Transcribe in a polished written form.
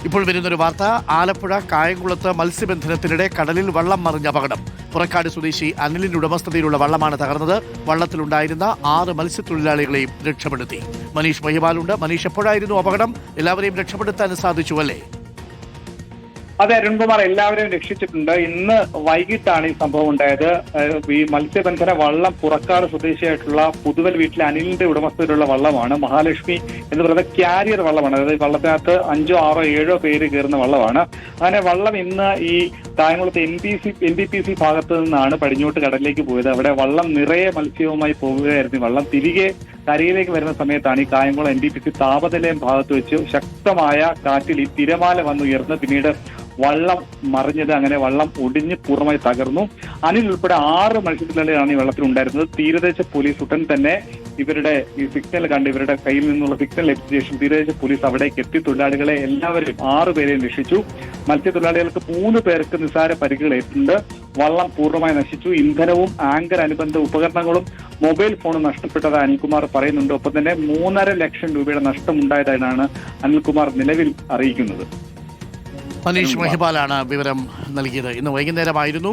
ഇപ്പോൾ വരുന്നൊരു വാർത്ത. ആലപ്പുഴ കായംകുളത്ത് മത്സ്യബന്ധനത്തിനിടെ കടലിൽ വള്ളം മറിഞ്ഞ അപകടം. പുറക്കാട് സ്വദേശി അനിലിന്റെ ഉടമസ്ഥതയിലുള്ള വള്ളമാണ് തകർന്നത്. വള്ളത്തിലുണ്ടായിരുന്ന 6 മത്സ്യത്തൊഴിലാളികളെയും രക്ഷപ്പെടുത്തി. മനീഷ് മഹിപാലുണ്ട്. മനീഷ്, എപ്പോഴായിരുന്നു അപകടം? എല്ലാവരെയും രക്ഷപ്പെടുത്താൻ സാധിച്ചുവല്ലേ? അതെ അരുൺകുമാർ, എല്ലാവരെയും രക്ഷിച്ചിട്ടുണ്ട്. ഇന്ന് വൈകിട്ടാണ് ഈ സംഭവം ഉണ്ടായത്. ഈ മത്സ്യബന്ധന വള്ളം പുറക്കാട് സ്വദേശിയായിട്ടുള്ള പുതുവൽ വീട്ടിലെ അനിലിന്റെ ഉടമസ്ഥതയിലുള്ള വള്ളമാണ്. മഹാലക്ഷ്മി എന്ന് പറയുന്ന ക്യാരിയർ വള്ളമാണ്. അതായത് വള്ളത്തിനകത്ത് 5, 6, 7 പേര് കയറുന്ന വള്ളമാണ്. അങ്ങനെ വള്ളം ഇന്ന് ഈ കായംകുളത്ത് NDPC ഭാഗത്ത് നിന്നാണ് പടിഞ്ഞോട്ട് കടലിലേക്ക് പോയത്. അവിടെ വള്ളം നിറയെ മത്സ്യവുമായി പോവുകയായിരുന്നു. വള്ളം തിരികെ കരയിലേക്ക് വരുന്ന സമയത്താണ് ഈ കായംകുളം NDPC താപനിലയം ഭാഗത്ത് വെച്ച് ശക്തമായ കാറ്റിൽ ഈ തിരമാല വന്നുയർന്ന് പിന്നീട് വള്ളം മറിഞ്ഞത്. അങ്ങനെ വള്ളം ഒടിഞ്ഞ് പൂർണ്ണമായി തകർന്നു. അനിൽ ഉൾപ്പെടെ 6 മത്സ്യത്തൊഴിലാളികളാണ് ഈ വെള്ളത്തിൽ ഉണ്ടായിരുന്നത്. തീരദേശ പോലീസ് ഉടൻ തന്നെ ഇവരുടെ ഈ സിഗ്നൽ കണ്ട് ഇവരുടെ കയ്യിൽ നിന്നുള്ള സിഗ്നൽ ലഭിച്ച ശേഷം തീരദേശ പോലീസ് അവിടേക്ക് എത്തി തൊഴിലാളികളെ എല്ലാവരും 6 പേരെയും രക്ഷിച്ചു. മത്സ്യത്തൊഴിലാളികൾക്ക് 3 പേർക്ക് നിസ്സാര പരിക്കുകളേറ്റിട്ടുണ്ട്. വള്ളം പൂർണ്ണമായി നശിച്ചു. ഇന്ധനവും ആങ്കർ അനുബന്ധ ഉപകരണങ്ങളും മൊബൈൽ ഫോണും നഷ്ടപ്പെട്ടതായി അനിൽകുമാർ പറയുന്നുണ്ട്. ഒപ്പം തന്നെ 3.5 ലക്ഷം രൂപയുടെ നഷ്ടം ഉണ്ടായതായാണ് അനിൽകുമാർ നിലവിൽ അറിയിക്കുന്നത്. മനീഷ് മഹിപാലാണ് വിവരം നൽകിയത്. ഇന്ന് വൈകുന്നേരമായിരുന്നു.